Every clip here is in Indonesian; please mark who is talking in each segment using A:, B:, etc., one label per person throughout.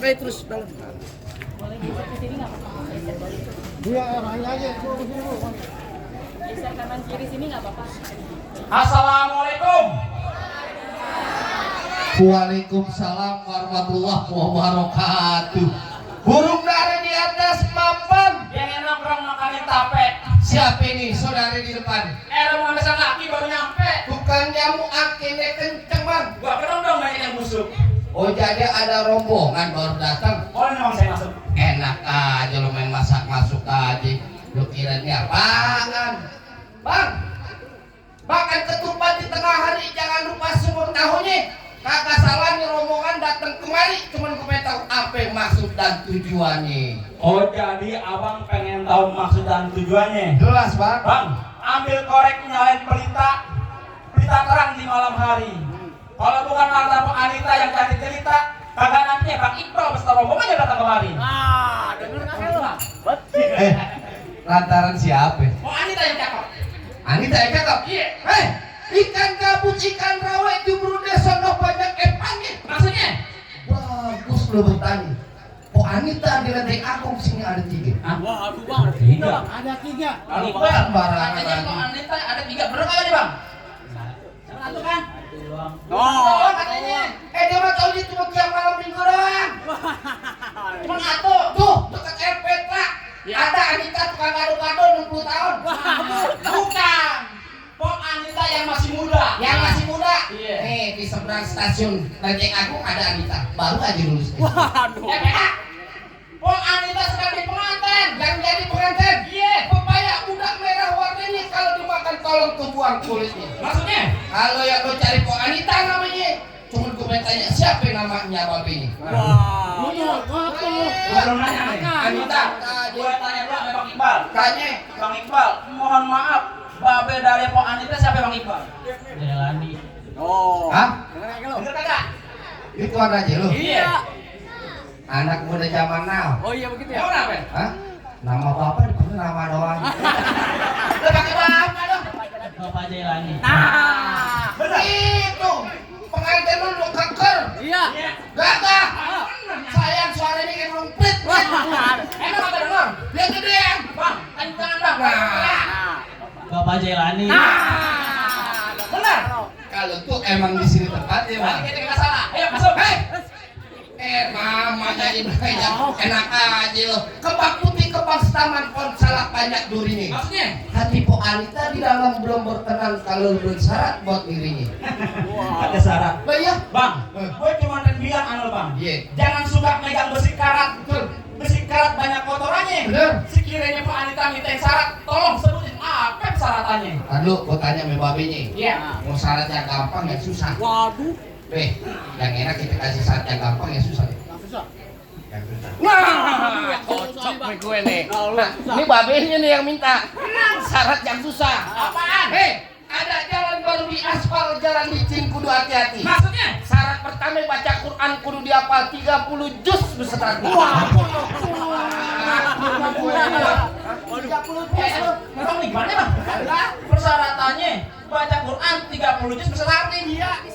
A: pakai terus dalam.
B: Boleh geser ke sini nggak apa-apa? Geser balik.
C: Dia orangnya aja, Bu, sini, Bu.
B: Geser kanan kiri sini nggak apa-apa.
D: Assalamualaikum.
A: Waalaikumsalam warahmatullahi wabarakatuh. Burung dara di atas papan.
D: Yang nongkrong makanin tape.
A: Siapa ini saudara di depan?
D: Mau ngambil laki baru nyampe.
A: Bukan jamu akhirnya kenceng bang.
D: Gua keren dong banyak yang busuk.
A: Oh jadi ada rombongan baru datang.
D: Oh ini mau saya masuk.
A: Enak aja lo main masak masuk aja. Lo kira ini apaan? Bang, makan ketupat di tengah hari jangan lupa sumur tahunya. Kakak salah nih rombongan datang kemari, cuman gue pengen tahu apa yang maksud dan tujuannya.
D: Oh jadi abang pengen tahu maksud dan tujuannya.
A: Jelas bang.
D: Bang, ambil korek nyalain pelita terang di malam hari. Kalau bukan Marta Bu Anita yang cari cerita, kagak nanti Bang Iqbal beserta rombongannya datang kemari.
B: Denger nggak lu?
A: Lantaran siapa?
D: Oh Anita yang cakep.
A: Anita yang cakep?
D: Iya.
A: Ikan gabus, ikan rawa, jumru desa banyak empangnya.
D: Maksudnya?
A: Bagus lo bertanya. Oh Anita di lantai aku sini ada 3.
B: Wah, aduh bang,
C: Ada 3.
D: Lalu
A: Bang, barangan
D: katanya
A: lagi.
D: kok Anita ada 3, bener kagak nih Bang? Satu kan?
B: Oh,
D: Katanya.
A: Dia mah tahu dia cuma tiap malam minggu doang.
D: Cuma satu.
A: Tuh, dekat air Petra. Ada Anita tukang gado-gado 60 tahun.
D: Bukan. Pok Anita yang masih muda.
A: Yang masih muda.
D: Iya.
A: Nih di seberang stasiun Lenteng Agung ada Anita. Baru aja lulus.
B: waduh.
D: Pak. Pok Anita sekarang di pengantin.
A: Yang jadi pengantin.
D: Iya.
A: Pepaya udah merah warnanya kalau dimakan tolong kebuang kulitnya.
D: Maksudnya?
A: Kalau yang lo cari Pok Anita namanya. Cuma gue pengen tanya siapa namanya babi ini?
B: Wah.
D: Gua belum nanya nih.
A: Anita.
D: Gua tanya dulu sama Bang Iqbal.
A: Tanya.
D: Bang Iqbal, mohon maaf. Babe dari Pok Anita siapa Bang Iqbal? Jelani.
B: Oh.
A: Hah?
D: Bener kagak?
A: Itu aja lo.
B: Iya.
A: Anak muda zaman now.
B: Oh iya begitu ya.
D: Emang kenapa?
A: Hah? Nama bapak dipanggil nama doang. Udah pakai bapak dong.
D: Bapak Jelani.
B: Nah.
D: Bener.
A: Itu pengantin lu keker.
B: Iya.
D: Iya.
A: Gagah. Sayang suaranya kayak rumpit.
D: Emang kagak denger?
A: Dia gedean.
D: Bang, kencang Bang.
A: Nah.
D: Bapak Jelani. Bener.
A: Kalau tuh emang di sini tempatnya, Bang.
D: Berarti kita nggak salah. Ayo masuk.
A: Hei. Mama jadi banyak enak aja lo. Kembang putih kembang setaman pon salah banyak durinya.
D: Maksudnya?
A: Hati Po Anita di dalam belum berkenan kalau belum syarat buat dirinya.
D: Ada syarat.
A: Bah ya?
D: Bang, gue cuma bilang anu Bang.
A: Iya.
D: Jangan suka megang besi karat.
A: Betul.
D: Besi karat banyak kotorannya.
A: Bener.
D: Sekiranya Pak Anita minta syarat, tolong sebutin apa persyaratannya.
A: Aduh, gua tanya sama babenya.
D: Iya.
A: Mau syarat yang gampang yang susah.
B: Waduh.
A: Yang enak kita kasih syarat yang gampang yang susah. Yang susah.
B: Nah, kocok nih gue nih.
A: Nah, ini babenya nih yang minta. Syarat yang susah.
D: Apaan?
A: Ada jalan baru di aspal, jalan licin kudu hati-hati.
D: Maksudnya?
A: Syarat pertama baca Quran kudu dihafal 30 juz beserta.
B: Wah.
A: 30 juz.
D: Bang, gimana Bang? Persyaratannya baca Quran 30 juz beserta arti. Iya.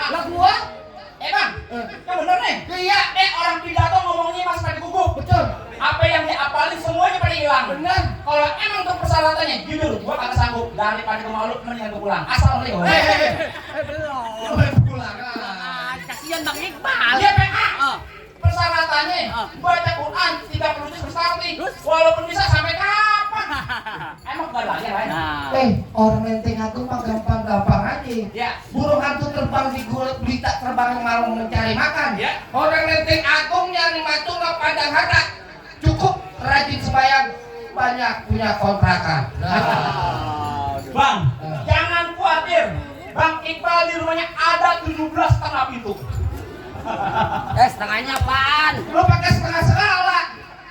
A: Lah gua?
D: Bang, yang bener nih.
A: Iya.
D: Orang pidato ngomongnya mas pada gugup.
A: Betul.
D: Apa yang diapalin semuanya pada hilang.
A: Benar.
D: Kalau emang untuk persyaratannya, jujur, gua kagak sanggup. Daripada gua malu, mendingan gua pulang. Assalamualaikum.
A: Boleh pulang.
B: Kasihan Bang Iqbal.
D: Iya, PA.
B: Ah.
D: Persyaratannya, baca Quran 30 juz bersarti. Walaupun bisa sampai kapan? Emang gak bayar, kan?
B: Nah.
A: Orang Lenteng Agung mah gampang-gampang aja.
D: Ya.
A: Burung hantu terbang di berita terbang malam mencari makan.
D: Ya.
A: Orang Lenteng Agung nyari macung nggak pandang harta. Cukup rajin sembahyang, banyak punya kontrakan.
D: Bang, jangan khawatir. Bang Iqbal di rumahnya ada 17 setengah pintu.
B: Setengahnya apaan?
A: Lo pakai setengah segala.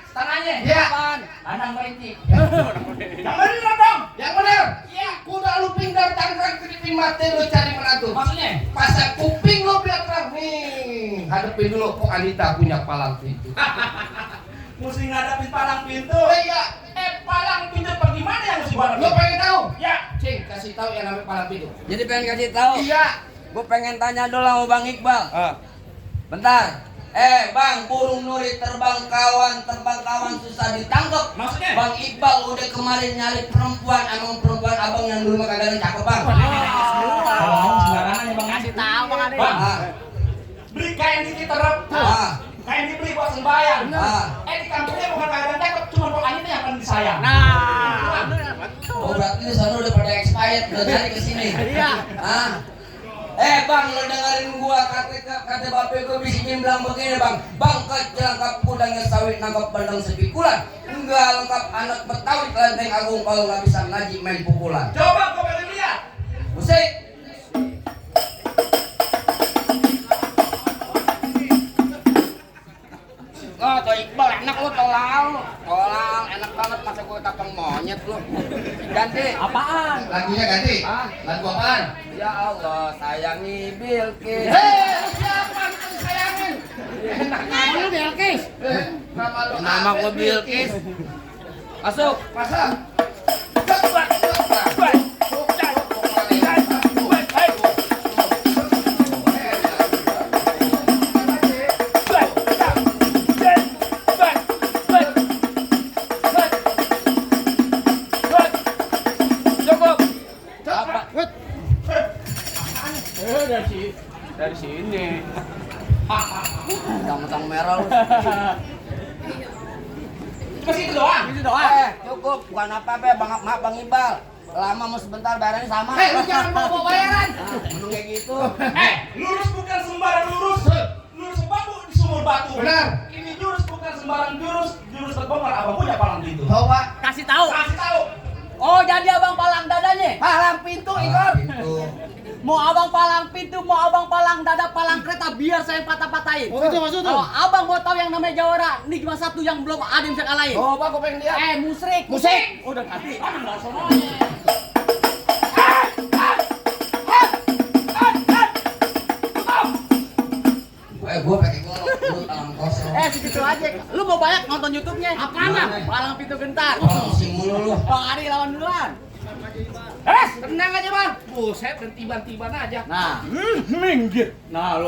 D: Setengahnya?
A: Ya.
B: Apaan?
D: Kandang kelinci. Yang bener dong.
A: Yang benar.
D: Iya.
A: Kuda luping dari Tangerang keriping mati lo cari menantu.
D: Maksudnya?
A: Pasang kuping lo biar terang nih. Hadapin dulu kok Anita punya palang pintu.
D: Mesti ngadapin palang pintu.
A: Iya.
D: Palang pintu bagaimana yang mesti gua
A: Lo pengen tahu?
D: Ya.
A: Cing, kasih tahu yang namanya palang pintu.
E: Jadi pengen kasih tahu.
A: Iya.
E: Gue pengen tanya dulu sama Bang Iqbal. Bentar.
A: Bang, burung nuri terbang kawan susah ditangkap.
D: Maksudnya?
A: Bang Iqbal udah kemarin nyari perempuan, emang perempuan abang yang dulu mah kagak ada cakep bang.
D: Kalau ngomong sembarangan ya bang.
B: Kasih tahu Bang Ade.
D: Bang.
A: Ah,
D: Beli kain diterap.
A: ah,
D: Kain dibeli buat sembahyang.
A: ah.
D: Di kampungnya bukan kagak ada cakep, cuma pokoknya itu yang paling disayang.
B: Nah, betul.
A: Oh berarti di sana udah pada expired, udah cari ke sini.
B: Iya.
A: Ah. Bang, lo dengerin gua kata bapak gua bisikin bilang begini bang. Bang kelengkap kudangnya sawit nangkap bandeng sepikulan. Enggak lengkap anak Betawi kelenteng agung kalau nggak bisa ngaji main pukulan.
D: Coba kau pengen lihat.
A: Musik.
B: Oh, tuh Iqbal enak lu tolal enak banget masa gue tapang monyet lu. Ganti. Apaan?
A: Lagunya ganti. Lagu apaan?
B: Ya Allah, sayangi Bilqis.
A: Siapa yang sayangin?
B: Nama lu Bilqis.
A: Nama lu
B: Nama gua Bilqis. Masuk.
A: Pasang.
B: Cukup.
C: Wet.
B: Dari sini. Mentang-mentang merah lu.
D: Cuma itu doang.
B: Itu doang. Cukup. Bukan apa-apa, Bang Iqbal. Lama mau sebentar bayarannya sama.
A: Lu jangan bawa bayaran.
B: Ngomong kayak gitu.
D: Lurus bukan sembarang lurus. Lurus bambu di sumur batu.
A: Benar.
D: Ini jurus bukan sembarang jurus. Jurus berbongkar abang punya palang pintu.
A: Bawa
B: Kasih tahu.
D: Kasih tahu.
B: Oh, jadi abang palang dadanya.
A: palang pintu Igor.
B: Mau abang palang pintu, mau abang palang dada, palang kereta, biar saya patah-patahin.
C: Oh itu maksud tuh.
B: Kalau abang mau tahu yang namanya Jawara, ini cuma satu yang belum ada yang bisa kalahin.
A: Coba gua pengen lihat.
B: Musrik.
A: Musik.
B: Udah ganti.
A: Gua pakai golok, lu tangan kosong.
B: Segitu aja. Lu mau banyak nonton YouTube-nya? Apaan? Palang pintu gentar.
A: Pusing mulu lu.
B: Bang Adi lawan duluan.
A: Tenang aja bang. Buset, dan tiban-tiban aja.
B: Nah,
D: Minggir.
B: nah lu.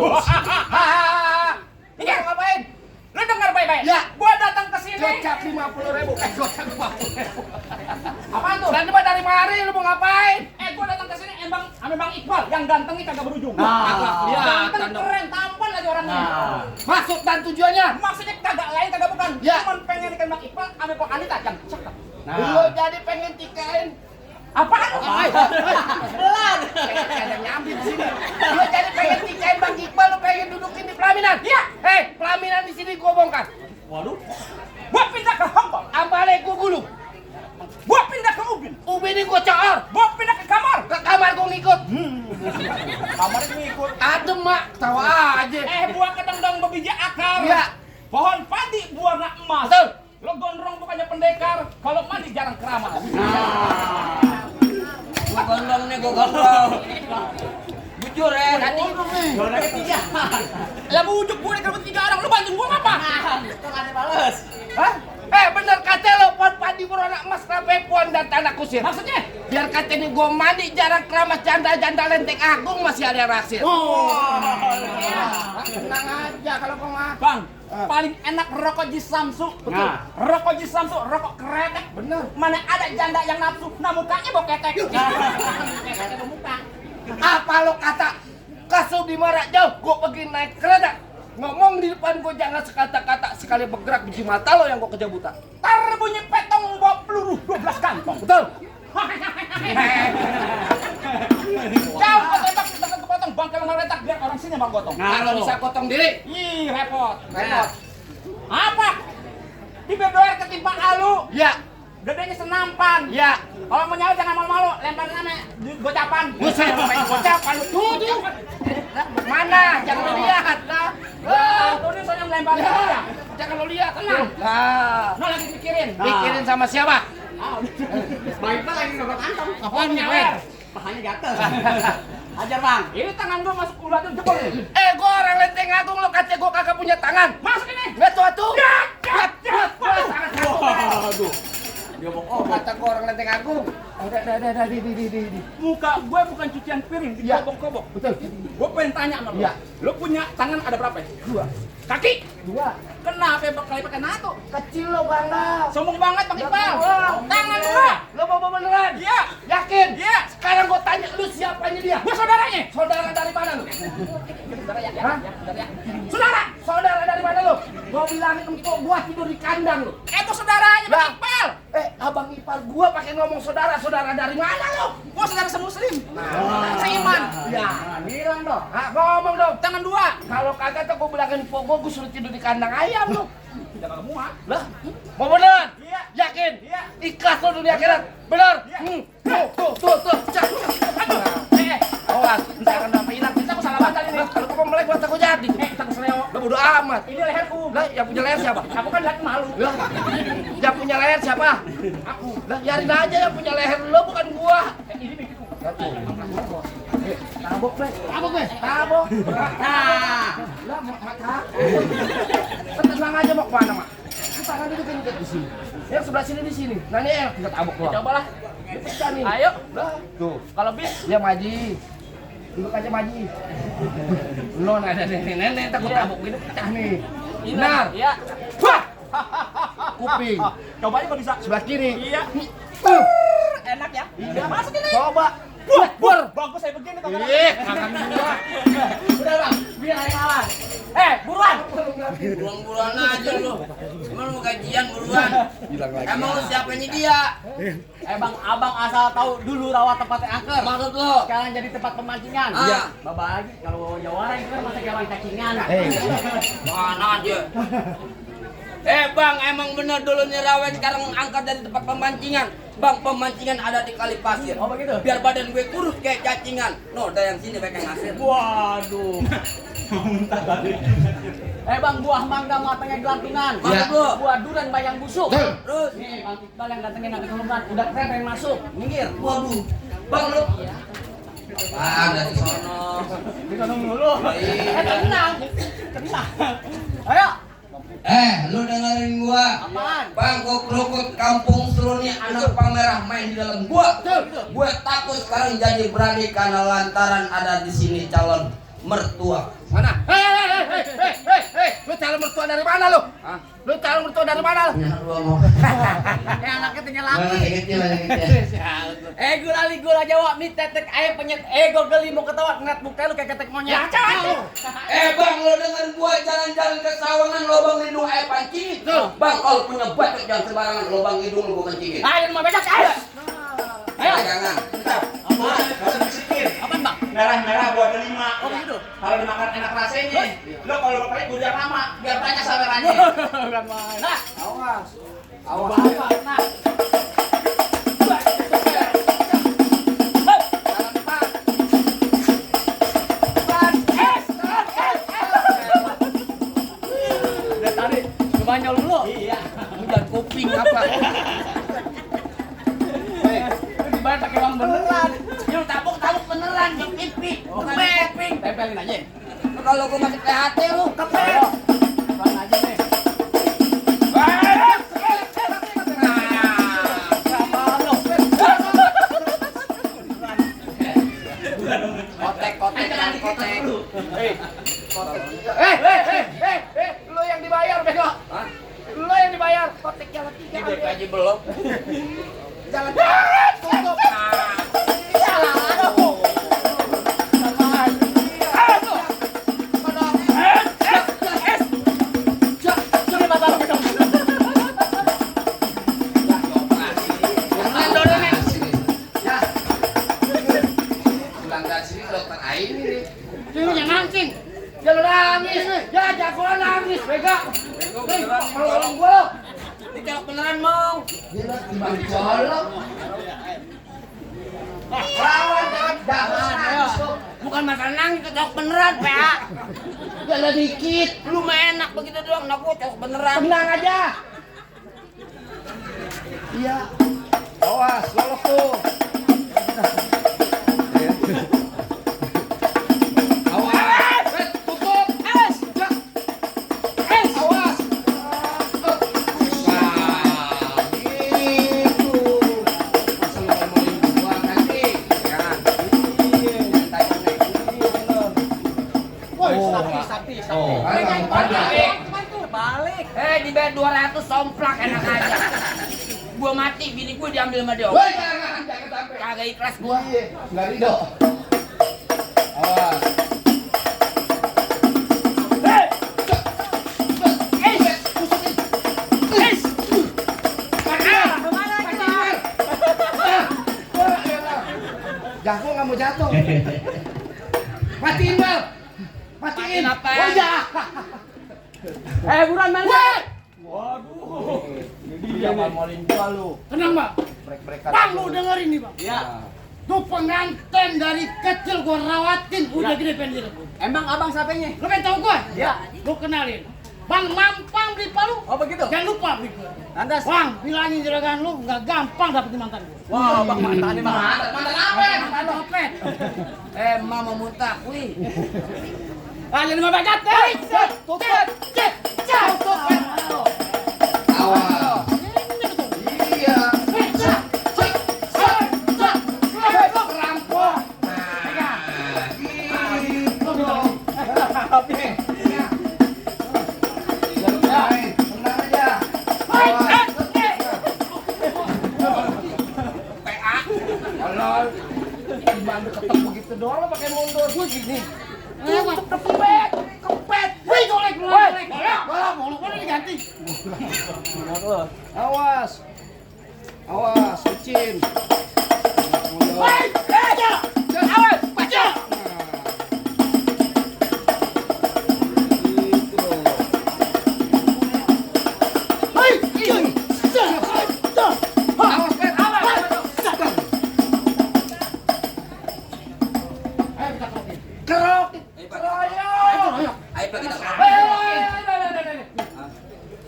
A: Ini ngapain?
D: Lu dengar baik-baik.
A: Ya.
D: Gua datang ke sini.
A: Gocap 50.000. Gocap 50.000.
D: Apaan tuh?
A: Dan cuma dari mari lu mau ngapain?
D: Gua datang ke sini emang ame Bang Iqbal yang gantengnya kagak berujung.
B: Nah,
D: Ganteng keren, tampan aja orangnya.
B: Nah.
A: Maksud dan tujuannya?
D: Maksudnya kagak lain kagak bukan.
A: Ya.
D: Cuman pengen ikan Bang Iqbal ame Pok Anita yang cakep.
A: Lu jadi pengen tikain.
D: Apaan?
B: Belar.
A: Ada nyambi di sini. Lu jadi pengen tikain Bang Iqbal, lu pengen dudukin di pelaminan.
D: Iya.
A: Pelaminan di sini gua bongkar.
D: Waduh. Gua pindah ke Hongkong.
A: Ambale gua gulung.
D: Gua pindah ke Ubin.
A: Ubin ini gua coor.
D: Gua pindah ke kamar.
A: Ke kamar gua ngikut.
D: Kamar ini ngikut.
A: Adem mak, tawa aja.
D: Buah kedang-dang berbiji akar.
A: Iya.
D: Pohon padi buahnya emas.
A: Betul.
D: Lo gondrong bukannya pendekar. Kalau mandi jarang keramas.
B: Gua gondrong nih, gua gondrong. Jujur ya, tadi
D: Zona ketiga.
B: lah bujuk gue nih kalau tiga orang, lu bantuin gua apa? Itu kan bales.
A: Hah? Bener kata lo, pohon padi berwarna emas, rapi puan dan tanah kusir.
D: Maksudnya?
A: Biar kata ini gua mandi, jarang keramas, janda-janda lenteng agung masih ada yang raksir. Tenang aja kalau gua mah.
D: Bang, paling enak rokok Ji Samsu. Betul. Rokok Ji Samsu, rokok kretek.
A: Bener.
D: Mana ada janda yang nafsu, nah mukanya boketek. Ketek muka.
A: Apa lo kata? Kasut di marak jauh, gua pergi naik kereta. Ngomong di depan gua jangan sekata-kata, sekali bergerak biji mata lo yang gua kejabutan.
D: Tar bunyi petong bawa peluru 12 kantong.
A: Betul?
D: Jauh kau tembak kita kepotong bangkel meletak biar orang sini bang gotong.
A: Kalau bisa potong diri.
D: Ih repot.
A: Repot.
D: Apa? Di BBR ketimpa alu.
A: Ya,
D: Gedenya senampan.
A: ya.
D: Kalau mau nyawa jangan malu-malu, lemparin sama gocapan.
A: Buset, main gocapan. Tuh. Mana? Jangan lo lihat lah.
D: Tuh dia soalnya lemparin
A: Ya,
D: aja.
A: jangan lo lihat.
D: Tenang.
A: Nah,
D: Nah lagi pikirin.
A: pikirin sama siapa?
B: Baiklah lagi nggak kantong.
D: Apaan nyawer?
B: Pahanya gatel. Ajar bang.
D: Ini tangan gua masuk ulat itu jebol nih.
A: Gua orang lenteng agung lo kata gua kagak punya tangan.
D: Masuk ini.
A: Nggak tuh.
D: Waduh.
B: Oh, kata gua orang Lenteng Agung.
C: Udah, di.
D: Muka gue bukan cucian piring,
C: Iya.
D: dikobok-kobok.
C: Betul.
D: Gue pengen tanya sama lu.
C: Iya.
D: Lu punya tangan ada berapa?
C: Dua.
D: Kaki?
C: Dua.
D: Kenapa bakal pakai nato?
C: Kecil lo Bang.
D: Sombong banget Bang Iqbal.
C: Wah.
D: Tangan gua.
C: Lo mau beneran?
D: Iya.
C: Yakin?
D: Iya.
C: Sekarang gua tanya lu siapanya dia?
D: Gua saudaranya.
C: Saudara dari mana lu?
D: Saudara ya.
C: Hah?
D: Saudara.
C: Saudara dari mana lu? Gua bilangin empok gua tidur di kandang lu.
D: Itu saudaranya Bang
C: Lah.
D: Iqbal.
C: Abang ipar gua pakai ngomong saudara dari mana lu?
D: Gua saudara semuslim. Seiman.
C: Ya, bilang dong. Ngomong dong.
D: Tangan dua.
C: Kalau kagak tuh gua bilangin empok gua suruh tidur di kandang ayam lu.
D: Jangan muat.
C: Lah, mau beneran?
D: Iya.
C: Yakin?
D: Iya.
C: Ikhlas lo dunia akhirat? Bener?
D: Iya.
C: Tuh. Cak. Awas, jangan sampai hilang. Kita aku salah baca ini. Kalau kau melek buat aku jadi.
D: Takut seleo.
C: Lo bodo amat.
D: Ini leherku.
C: Lah, yang punya leher siapa?
D: Aku kan lihat malu.
C: Lah, yang punya leher siapa?
D: Aku.
C: Lah, biarin aja yang punya leher lo bukan gua.
D: Ini bikiku.
C: Tabok, Bre. Tabok. Nah, lah maka. Tenang aja mau kemana, Mak? Tangan itu kan di sini. Yang sebelah sini di sini. Nah, ini yang kita tabok gua.
D: Cobalah.
C: Pecah nih.
D: Ayo.
C: Lah, tuh.
D: Kalau bis.
C: Dia maji. Duduk aja maji. Lo ada nenek takut tabok gini pecah nih. Benar.
D: Iya.
C: Wah. Kuping.
D: Coba aja kalau bisa.
C: Sebelah kiri.
D: Iya.
C: Uh.
D: Enak ya?
C: Iya.
D: Masuk ini.
C: Coba. Bur.
D: Bagus saya begini kamera.
C: Kangen gua.
D: Udah Bang, biar aja kalah. Buruan.
B: Buruan aja lu. Emang lu gajian buruan. Emang lu siapanya dia?
E: Bang, abang asal tahu dulu rawa tempatnya angker.
B: Maksud lu?
E: Sekarang jadi tempat pemancingan.
B: Iya.
E: Babagi kalau Jawara itu kan masa jalan cacingan.
B: Mana aja. Bang, emang bener dulu nih Rawen sekarang angkat dari tempat pemancingan. Bang, pemancingan ada di kali pasir.
E: Oh begitu?
B: Biar badan gue kurus kayak cacingan. No, udah yang sini baik yang ngasir.
E: Waduh. Bang, buah mangga matangnya gelantungan.
B: Maksud lu?
E: Buah durian bayang busuk.
B: Terus?
E: Nih, Bang Iqbal yang datengin nanti kelumpan. Udah keren pengen masuk. Minggir.
B: Waduh. Bang lu. Ah, dari sono.
E: Ditonong dulu.
B: Iya.
E: Tenang. Ayo.
B: Lu dengerin gua.
E: Apaan?
B: Bangkok Krukut Kampung Seruni anak pamerah main di dalam gua. Gue takut sekarang jadi berani karena lantaran ada di sini calon mertua.
C: Mana? Hei, lu calon mertua dari mana lu?
B: Hah?
C: Lu calon mertua dari mana lu?
B: Anak gua mau.
E: Anaknya tinggal
B: Mana
E: laki.
B: kecil.
E: Gula Jawa mie tetek ayam penyet gue geli mau ketawa ngeliat muka lu kayak ketek monyet.
B: Bang, lo denger gua jalan-jalan ke sawangan lobang hidung pancingin. Bang, kalau punya bacot jangan sembarangan lobang hidung lu gua kencingin.
E: Ayo rumah becak ayo. Ayo.
B: Jangan.
E: Apaan?
D: Masih disikin.
E: Apaan bang?
D: Merah-merah buat 5.
E: Oh begitu.
D: Kalau dimakan enak rasanya. Lo kalau pakai udah lama biar banyak sawerannya.
E: Bukan main. Nah,
C: Awas.
E: awas. Nah. Udah tadi kebanyol dulu.
D: Iya.
C: Hujan kuping apa?
E: Itu dibayar pakai uang beneran.
B: Yang tabuk beneran, yang pipi.
E: Bukan
B: Keping.
E: tempelin aja.
B: Kalau gua masih THT lu, keping.
E: Ayo. Pelan aja nih.
B: Kotek.
C: Lu yang dibayar, bego.
B: Hah?
C: Lu yang dibayar. Kotek jalan 3.
B: Ini duit gaji belum.
C: Jalan tutup. Jangan nangis, ya jagoan nangis, bego. Tolong gua.
B: Ini colok beneran mau.
C: Gila, timbang colok. Lawan jangan nangis.
B: Bukan masalah nangis, itu colok beneran, PA.
C: Jalan dikit.
B: Lu mah enak begitu doang, nah gua colok beneran.
C: Tenang aja. Iya. Awas, lolos tuh. Awas. Tutup. Awas. Awas.
E: sapi.
A: Oh, kan kamu pandai.
E: Balik.
B: Dibayar 200 somplak enak aja. Gua mati, bini gua diambil sama dia.
A: Woi, jangan sampai.
B: Kagak ikhlas gua.
A: Iya, nggak ridho. Awas. Jago nggak mau jatuh. Matiin Bal. Matiin
B: apa?
A: Oh ya.
E: Buruan mana?
A: Waduh. Dia malmolin gua lu.
C: Tenang, Bang.
A: Brek-brekan.
C: Bang, lu dengerin nih, Bang.
E: Ya.
C: Tuh pengantin dari kecil gua rawatin, udah gede pengen.
E: Emang abang siapanya?
C: Lu pengen tahu gua?
E: Ya.
C: Lu kenalin. Bang Mampang di Palu.
E: Oh begitu.
C: Jangan lupa beli gua.
E: Lantas.
C: Bang, bilangin juragan lu nggak gampang dapetin mantan gua.
E: Wah, bang mantan nih bang.
B: Mantan apa?
C: Mantan copet.
B: Mama muntah, wih.
C: Kalian mau bagat? Tutup.
A: Awas. Iya. Perampok. Nah, gitu dong. Tenang aja. Kalau dibantu ketemu gitu doang lo pakai mundur. Gue gini. Kepet. Wih, golek. Boleh diganti. Awas. Licin. Awas, baca.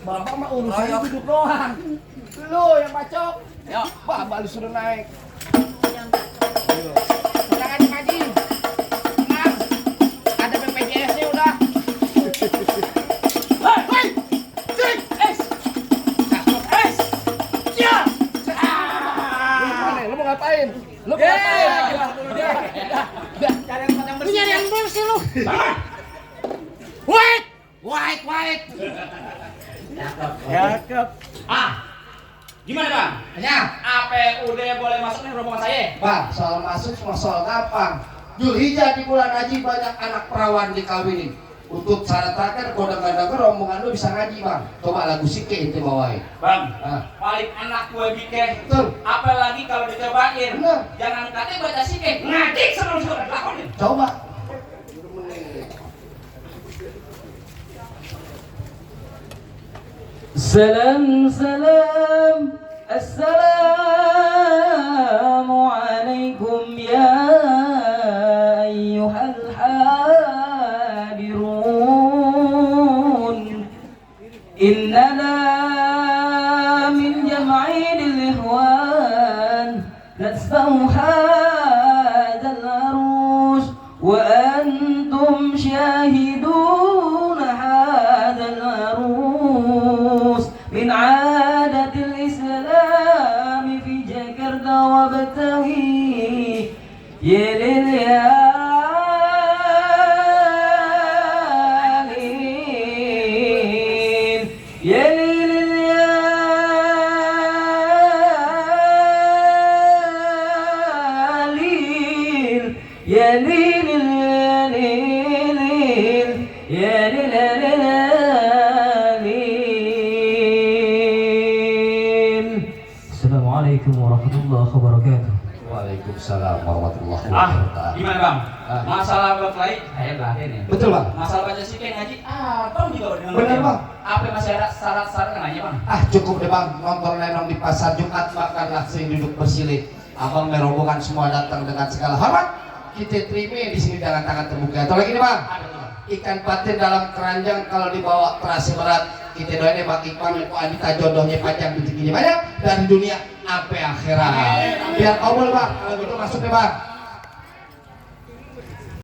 A: Bapak mah urusannya duduk doang. Lu yang bacok.
E: Ya.
A: Bapak lu suruh naik. Jangan maju. Tenang. Ada BPJS-nya udah. Lu mau ngapain? Lu mau ngapain?
C: Lu nyari yang bersih lu. White.
E: Cakep.
D: Gimana bang?
A: Hanya,
D: APUD boleh masuk nih rombongan saya?
A: Bang, soal masuk cuma soal gampang. Julhijjah di bulan haji banyak anak perawan dikawinin. Untuk syarat terakhir, kau dengar rombongan lu bisa ngaji bang. Coba lagu Sike ente bawain.
D: Bang,
A: Ah.
D: paling enak gue bikin.
A: Betul.
D: Apalagi kalau dicobain.
A: Bener.
D: Jangan katanya baca sikit, ngadik sebelum sudah dilakonin.
A: Coba.
F: سلام السلام عليكم يا أيها الحاضرون إننا من جمعين الإخوان نسمع هذا العروس وأنتم شاهدون هذا العروس من عادة الإسلام في جاكرتا وبتغي Assalamualaikum warahmatullahi wabarakatuh.
A: Waalaikumsalam warahmatullahi
D: Ah,
A: wabarakatuh.
D: gimana bang?
A: Ah.
D: Masalah berkelahi, saya belahin ya.
A: Betul bang.
D: Masalah baca sikit ngaji, bang juga udah dengerin.
A: Bener, Bang.
D: Apa masih ada syarat-syarat nanya bang?
A: Cukup deh bang, nonton lenong di pasar Jumat makanlah sing duduk bersilit. Abang merobohkan semua datang dengan segala hormat. Kita terima di sini dengan tangan terbuka. Atau lagi nih bang, ikan patin dalam keranjang kalau dibawa terasa berat. Kita doain ya Bang Iqbal, Ibu Anita jodohnya panjang, rezekinya banyak dari dunia sampai akhirat. Biar kabul bang, kalau gitu masuk deh bang.